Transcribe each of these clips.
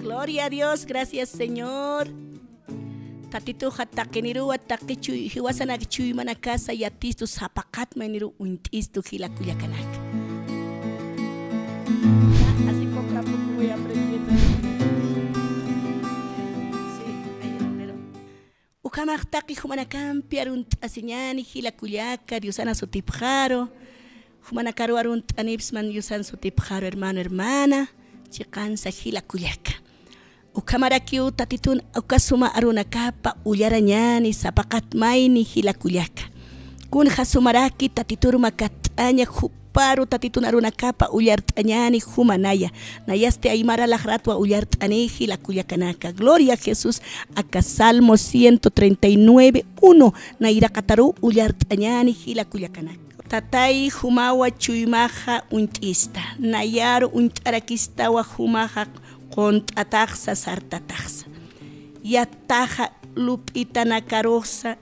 Gloria a Dios, gracias Señor. Tatito hatakeniru atakichu hiwasana chui mana casa yatistu sapakat maniru untistu hilakuyakanak. Así poco a poco voy aprendiendo. Sí, pero ukamartaki humanakan piarunt asiñani hilakuyaka diosana sutipjaro. Humanakaru arunt anipsman yusan sutipjaro hermana. Chikansa hilakuyaka. Ukamarakiu tatitun ukasuma arunakapa ullarañani sapakat mayni hilakuyaka. Kun hasumaraki tatitur makataña huparu tatitun arunakapa ullartañani humanaya. Nayaste aymara lajratwa ullartani hilakuyakanaka. Gloria a Jesús. Acá Salmo 139:1. Naira kataru ullartañani hilakuyakanaka. Tatay humawa chuymaja untista. Nayar untarakistawa humaja kontataksa sartataksa. Yataja lupita nakarosa.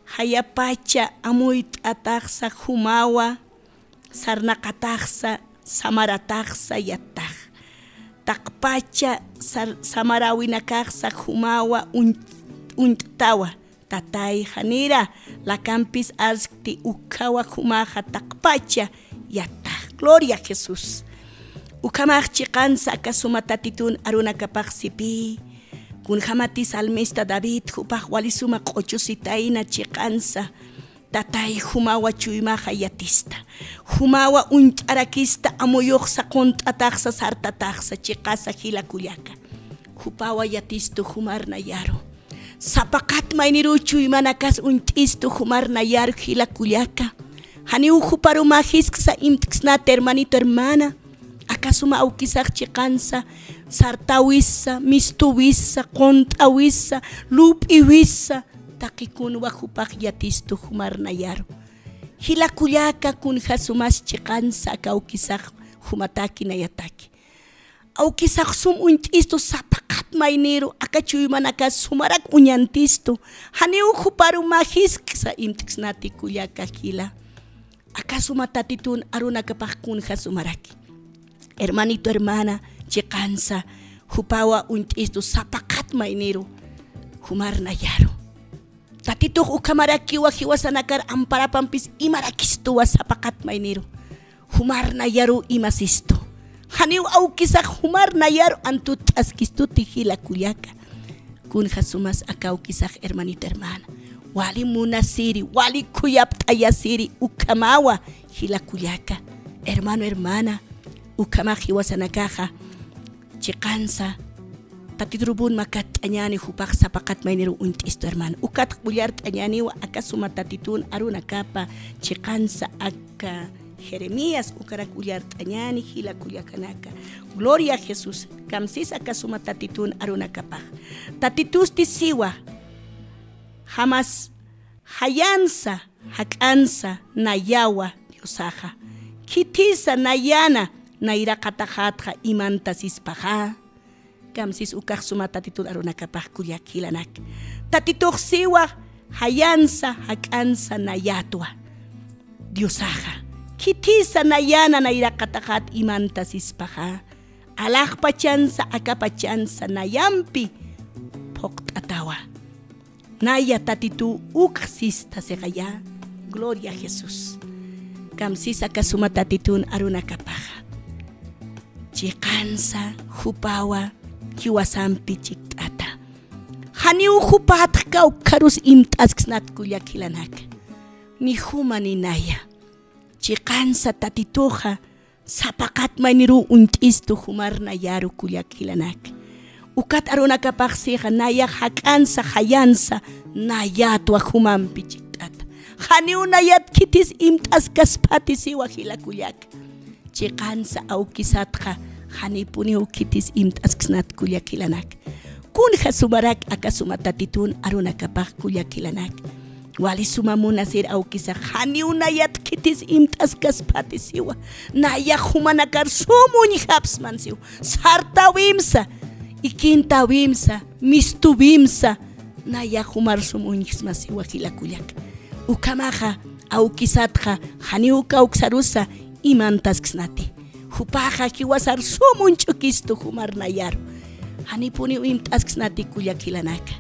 Hayapacha amuit ataksa humawa sarnakataksa samarataksa yataj. Takpacha samarawinakaksa humawa untawa. Tatay hanira la campis askti ukawa humaja takpacha yata. Gloria a Jesús. Ukamaj chikansa akasuma tatitun arunakapaj sipi. Kun hamati salmista David hupaj walisuma qochusitaina chikansa. Tatay humawa chuymaja yatista. Humawa untarakista amoyoqsa kontataksa sartataksa chikasa hilakuyaka. Hupawa yatistu humarna yaro. Sapakat mayniru chuymanakas untistu humarna yar hilakuyaka. Hani ujuparu majisksa imtixnata hermanito hermana. Akasuma aukisak chikansa sartawisa, mistuwisa, kontawisa, lupiwisa. Takikun wajupak yatistu humarna yaro. Hilakuyaka kun hasumas chikansa akaukisak humataki na yataki. Aukisak sum untistu sapakat mayniru akachuymanaka sumarak uñantistu. Hani ujuparu majisksa imtixnati kuyaka hila. Akasuma tatitun arunakapaj kun hasumaraki. Hermanito hermana chikansa hupawa untistu sapakat mayniru humarna yaro. Tatito ukamarakiwa hiwasanakar amparapampis imarakistuwa sapakat mayniru humarna yaro imasistu. Haniu aukisak humarna yaro antut askistuti hilakuyaka. Kun hasumas akaukisak hermanito hermana. Wali munasiri, wali kuyaptayasiri ukamawa hilakuyaka. Hermano hermana ukamaji wasanakaja chikansa tatitrubun makat añani hupak sapakat mayniru untistu hermano. Ukat bullart añaniwa akasuma tatitun arunakapa chikansa aka Jeremías ukarak ullart añani hilakuyakanaka. Gloria a Jesús. Kamsis akasuma tatitun arunakapaj. Tatitusti siwa Hamas hayansa hakansa nayawa Diosaja. Kitisa nayana naira katajatja imantas ispaja. Kamsis ukaj suma tatitun arunakapaj kuyakilanak. Tatituj siwa hayansa hakansa nayatwa Diosaja. Kitisa nayana naira katajat imantas ispaja. Alaj pachansa akapachansa nayampi poktawa. Naya tatitu uksista segaya. Gloria a Jesús. Kamsis akasuma tatitun arunakapaja. Chikansa hupawa kiwasampi chiktata. Haniu hupatka ukarus imtasksnat kuyakilanak. Ni huma ni naya. Chikansa tatituja sapakat mayniru untistu humarna yaru kuyakilanak. Ukat arunakapaj siga naya hakansa hayansa nayatwa humampi chiktata. Haniu nayat kitis imtaskaspati siwa hilakuyaka. Chikansa aukisatja hanipuni ukitis imtasknat kuyakilanak. Kun hasumarak akasuma tatitun arunakapaj kuyakilanak. Wali sumamuna sir aukisa hani unayat kitis imtaskaspati siwa. Naya humanakar sumuñi hapsman siwa. Sarta wimsa, ikinta wimsa, mistu wimsa. Naya humar sumuñisma siwa hilakuyak. Ukamaja aukisatja hani uka uksarusa imantasknati. Hupaja kiwasar sumunchukistu humar nayaro. Hanipuni uimtasnati kuyakilanaka.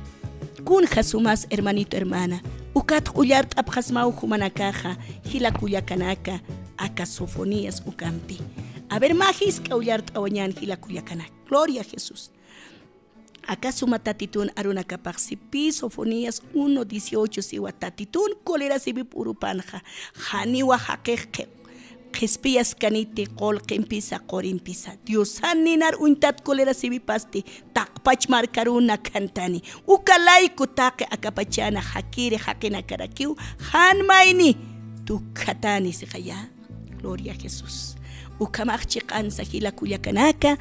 Kun jasumas hermanito hermana. Ukat uyart abjasmau humanakaja. Hila kuyakanaka. Aka sofonías ukampi. A ver magis ka uyart awañan hila kuyakanaka. Gloria a Jesús. Acá suma tatitun aruna kapagsipi sofonías 1:18 siwa tatitun kolera sibi purupanja. Haniwa hakeje. Kespias kanite kol kempisa korimpisa. Dios haninar untat kolera sibi pasti takpach markaruna kantani. Ukalai kutake akapachana hakire hakena karakiu hanmaini tukatani sikaya. Gloria a Jesús. Ukamach chikansa hila kuyakanaka.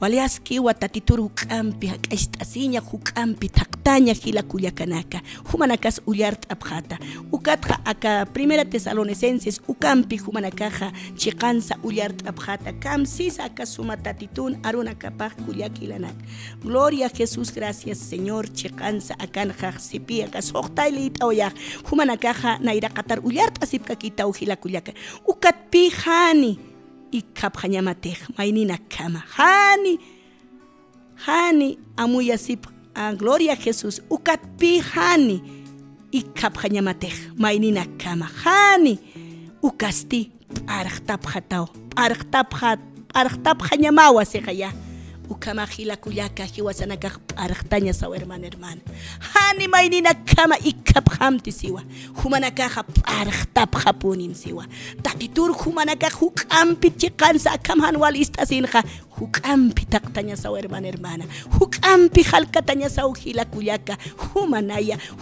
Waliaski watatitur hukampi hakastasinya hukampi taktaña hila kuyakanaka. Humanakas ullart abjata. Ukatja aka 1 Tesalonicenses ukampi humanakaja chikansa ullart abjata. Kamsis aka sumatatitun aruna kapaj kuyakilanak. Gloria a Jesús, gracias Señor. Chikansa akan jajsipi aka sohtailit oyak. Humanakaja nairakatar ullart asipka kitau hila kuyaka. Ukatpi hani. Ikap hanyamateh mainina kama hani amuyasip gloria a Jesús ukat pi hani ikap hanyamateh mainina kama hani ukasti arhtap hanyamawa sekaya ukamahila kuyaka hiwasanaka arhtaña saw hermana hani mainina kama ikap hamti siwa humanaka arhtap hapunin siwa tatitur humanaka hukampi chikansa kamhan wal istasinja hukampi taktaña saw hermana hukampi halkataña saw hila kuyaka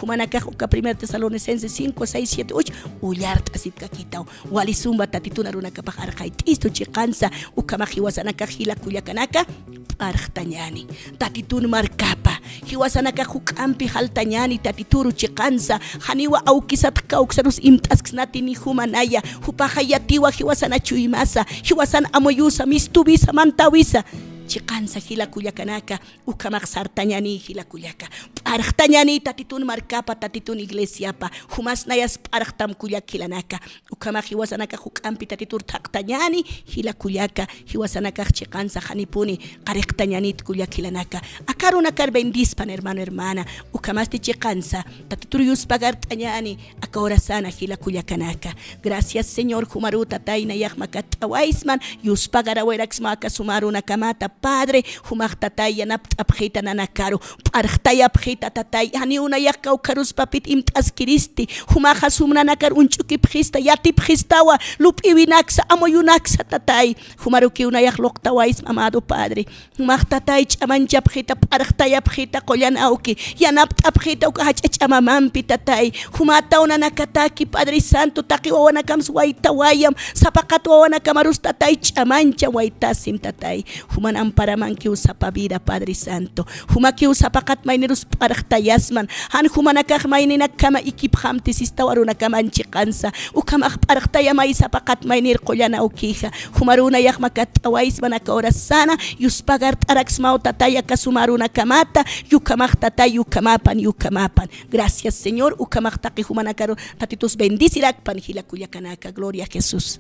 humanaka uka 1 Tesalonicenses 5:6-7-8 ullart asitka kitaw walisumba tatituna runaka pajarjait isto chikansa ukamahiwasanaka hila kuyakanaka arhtañani tatitun markapa hiwasanaka hukampi haltañani tatituru chikansa haniwa aukisat kauksarus imtasksnati ni humanaya hupajayatiwa hiwasana chuimasa hiwasana amoyusa mistubisa mantawisa chikansa hila kuyakanaka ukamak sartañani hila kuyaka arhtañani tatitun markapa tatitun iglesiapa humasnayas arhtam kuyakilanaka ukamak hiwasanaka hukampi tatitur taktañani hila kuyaka hiwasanaka chikansa hanipuni qariktañanit kuyakilanaka akaruna kar bendispan hermana ukamasti chikansa tatitur yuspagartañani akaorasana hila kuyakanaka. Gracias Señor humaruta taina yahmakat awaisman yuspagarawerakmaka sumaruna kamata Padre, humaktatay yanap apjita nanakaro, arhtay apjita tatay, hani una yakau karus papit imtas kiristi, humahasumna nakar unchuki pjista, yati pjistawa, lup iwinaksa, amoyunaksa tatay, humaruki una yakloktaways amado Padre, humaktatay chamancha pjita, arhtay apjita kolyan auki, yanap apjita ukahachachamamampi tatay, humata una nakataki, Padre Santo, taki wawanakams waitawayam, sapakat wawanakamarus tatay, chamancha waitasim tatay, human amparamanki usapa vida Padre Santo humaki usapakat mainirus parhtayasman han humanakaj mainina kama ikiphamti sistawaruna kama anchikansa ukamak parhtaya mai sapakat mainir qollana ukija humaruna yahmakat awaisman akaorasana yuspagart araxmau tataya kasumaruna kamata yukamak tatay yukamapan gracias Señor ukamak taqi humanakaro tatitus bendicirakpan hilakuyakanaka. Gloria a Jesús.